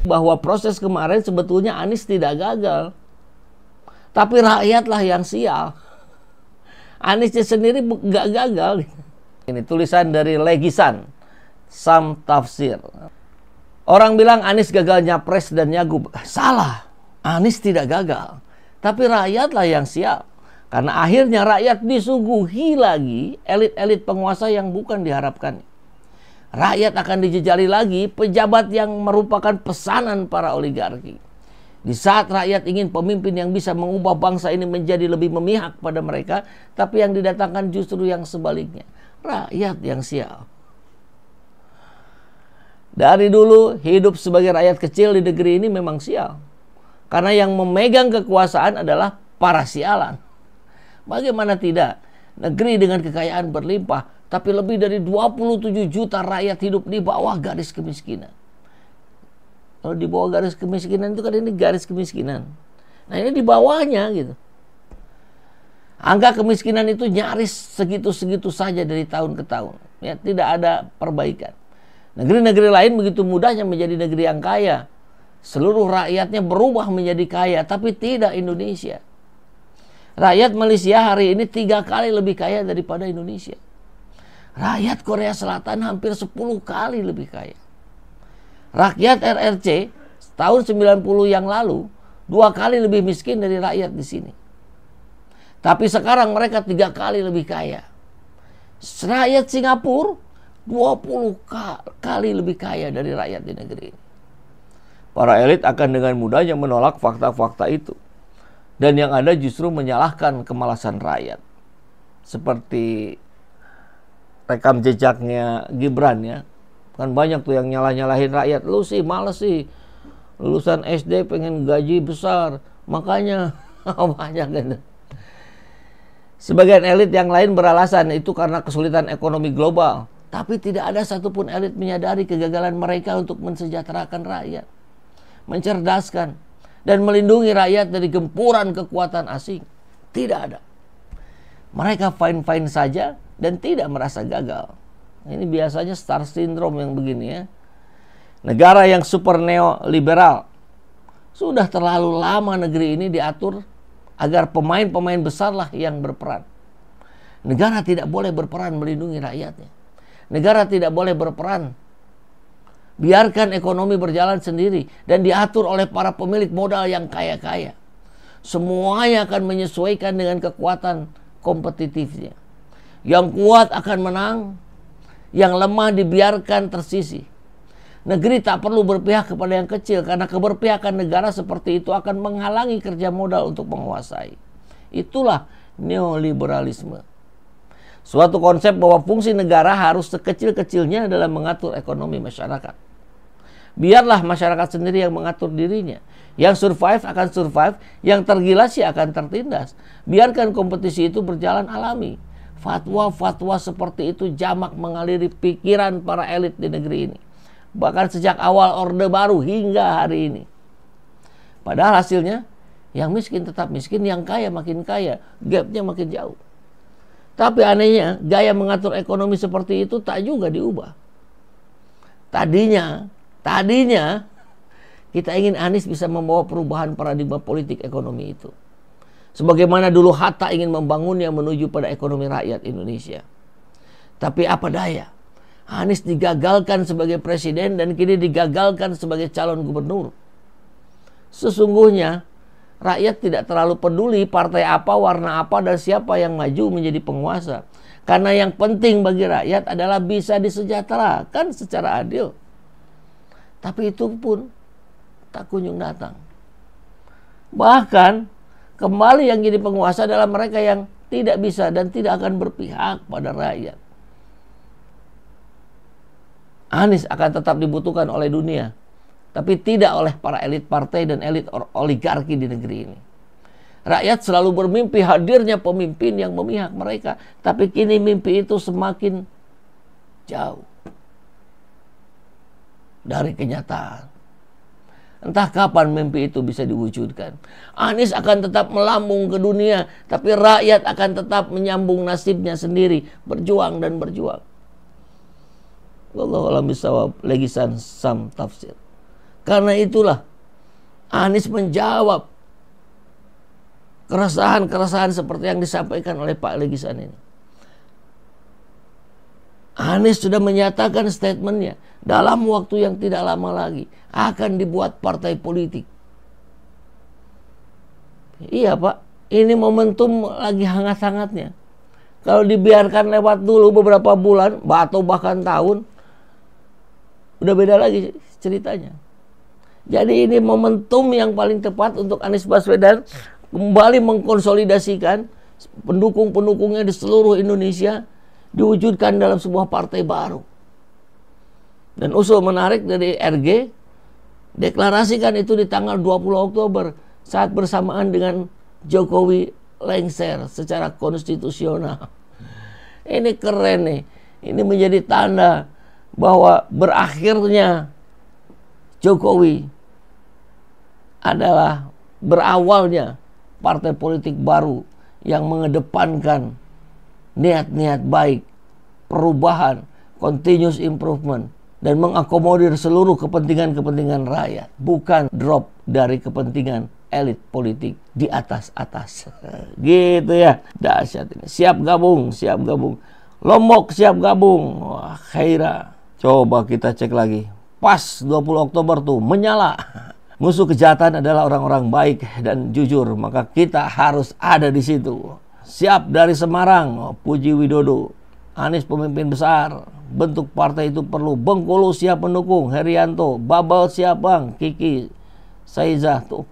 bahwa proses kemarin sebetulnya Anies tidak gagal, tapi rakyatlah yang sial. Aniesnya sendiri nggak gagal. Ini tulisan dari Legisan, Sam Tafsir. Orang bilang Anies gagal nyapres dan nyagup. Salah, Anies tidak gagal, tapi rakyatlah yang sial. Karena akhirnya rakyat disuguhi lagi elit-elit penguasa yang bukan diharapkan. Rakyat akan dijejali lagi pejabat yang merupakan pesanan para oligarki. Di saat rakyat ingin pemimpin yang bisa mengubah bangsa ini menjadi lebih memihak pada mereka, tapi yang didatangkan justru yang sebaliknya. Rakyat yang sial. Dari dulu hidup sebagai rakyat kecil di negeri ini memang sial. Karena yang memegang kekuasaan adalah para sialan. Bagaimana tidak? Negeri dengan kekayaan berlimpah, tapi lebih dari 27 juta rakyat hidup di bawah garis kemiskinan. Kalau di bawah garis kemiskinan itu kan ini garis kemiskinan. Nah ini di bawahnya gitu. Angka kemiskinan itu nyaris segitu-segitu saja dari tahun ke tahun. Ya, tidak ada perbaikan. Negeri-negeri lain begitu mudahnya menjadi negeri yang kaya. Seluruh rakyatnya berubah menjadi kaya, tapi tidak Indonesia. Rakyat Malaysia hari ini 3 kali lebih kaya daripada Indonesia. Rakyat Korea Selatan hampir 10 kali lebih kaya. Rakyat RRC tahun 90 yang lalu 2 kali lebih miskin dari rakyat di sini. Tapi sekarang mereka 3 kali lebih kaya. Rakyat Singapura 20 kali lebih kaya dari rakyat di negeri ini. Para elit akan dengan mudahnya menolak fakta-fakta itu. Dan yang ada justru menyalahkan kemalasan rakyat. Seperti rekam jejaknya Gibran ya. Kan banyak tuh yang nyalah-nyalahin rakyat. Lu sih males sih. Lulusan SD pengen gaji besar. Makanya banyak gitu. Sebagian elit yang lain beralasan itu karena kesulitan ekonomi global. Tapi tidak ada satupun elit menyadari kegagalan mereka untuk mensejahterakan rakyat. Mencerdaskan. Dan melindungi rakyat dari gempuran kekuatan asing. Tidak ada. Mereka fine-fine saja dan tidak merasa gagal. Ini biasanya star syndrome yang begini ya. Negara yang super neoliberal. Sudah terlalu lama negeri ini diatur agar pemain-pemain besarlah yang berperan. Negara tidak boleh berperan melindungi rakyatnya. Negara tidak boleh berperan. Biarkan ekonomi berjalan sendiri dan diatur oleh para pemilik modal yang kaya-kaya. Semuanya akan menyesuaikan dengan kekuatan kompetitifnya. Yang kuat akan menang, yang lemah dibiarkan tersisih. Negeri tak perlu berpihak kepada yang kecil karena keberpihakan negara seperti itu akan menghalangi kerja modal untuk menguasai. Itulah neoliberalisme. Suatu konsep bahwa fungsi negara harus sekecil-kecilnya dalam mengatur ekonomi masyarakat. Biarlah masyarakat sendiri yang mengatur dirinya. Yang survive akan survive, yang tergilas akan tertindas. Biarkan kompetisi itu berjalan alami. Fatwa-fatwa seperti itu jamak mengaliri pikiran para elit di negeri ini. Bahkan sejak awal Orde Baru hingga hari ini. Padahal hasilnya, yang miskin tetap miskin, yang kaya makin kaya. Gapnya makin jauh. Tapi anehnya, gaya mengatur ekonomi seperti itu tak juga diubah. Tadinya kita ingin Anies bisa membawa perubahan paradigma politik ekonomi itu. Sebagaimana dulu Hatta ingin membangunnya menuju pada ekonomi rakyat Indonesia. Tapi apa daya, Anies digagalkan sebagai presiden dan kini digagalkan sebagai calon gubernur. Sesungguhnya rakyat tidak terlalu peduli partai apa, warna apa, dan siapa yang maju menjadi penguasa. Karena yang penting bagi rakyat adalah bisa disejahterakan secara adil. Tapi itu pun tak kunjung datang. Bahkan kembali yang jadi penguasa adalah mereka yang tidak bisa dan tidak akan berpihak pada rakyat. Anies akan tetap dibutuhkan oleh dunia, tapi tidak oleh para elit partai dan elit oligarki di negeri ini. Rakyat selalu bermimpi hadirnya pemimpin yang memihak mereka, tapi kini mimpi itu semakin jauh dari kenyataan. Entah kapan mimpi itu bisa diwujudkan. Anies akan tetap melambung ke dunia, tapi rakyat akan tetap menyambung nasibnya sendiri, berjuang dan berjuang. Wallahu a'lam bishawab. Legisan Sam Tafsir. Karena itulah Anies menjawab keresahan-keresahan seperti yang disampaikan oleh Pak Legisan ini. Anies sudah menyatakan statementnya, dalam waktu yang tidak lama lagi akan dibuat partai politik. Iya Pak, ini momentum lagi hangat-hangatnya. Kalau dibiarkan lewat dulu beberapa bulan atau bahkan tahun, udah beda lagi ceritanya. Jadi ini momentum yang paling tepat untuk Anies Baswedan kembali mengkonsolidasikan pendukung-pendukungnya di seluruh Indonesia, diwujudkan dalam sebuah partai baru. Dan usul menarik dari RG, deklarasikan itu di tanggal 20 Oktober saat bersamaan dengan Jokowi lengser secara konstitusional. Ini keren nih. Ini menjadi tanda bahwa berakhirnya Jokowi adalah berawalnya partai politik baru yang mengedepankan niat-niat baik, perubahan, continuous improvement, dan mengakomodir seluruh kepentingan-kepentingan rakyat, bukan drop dari kepentingan elit politik di atas-atas. Gitu ya, dahsyat ini. Siap gabung, siap gabung. Lombok siap gabung. Wah, Khaira. Coba kita cek lagi. Pas 20 Oktober tuh menyala. Musuh kejahatan adalah orang-orang baik dan jujur, maka kita harus ada di situ. Siap dari Semarang, Puji Widodo. Anies pemimpin besar, bentuk partai itu perlu. Bengkulu siap mendukung, Herianto. Babel siap Bang, Kiki Saizah tuh.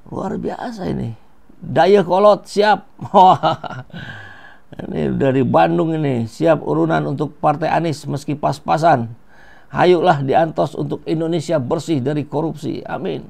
Luar biasa ini. Dayakolot siap. Ini dari Bandung ini, siap urunan untuk partai Anies meski pas-pasan. Hayuklah diantos untuk Indonesia bersih dari korupsi. Amin.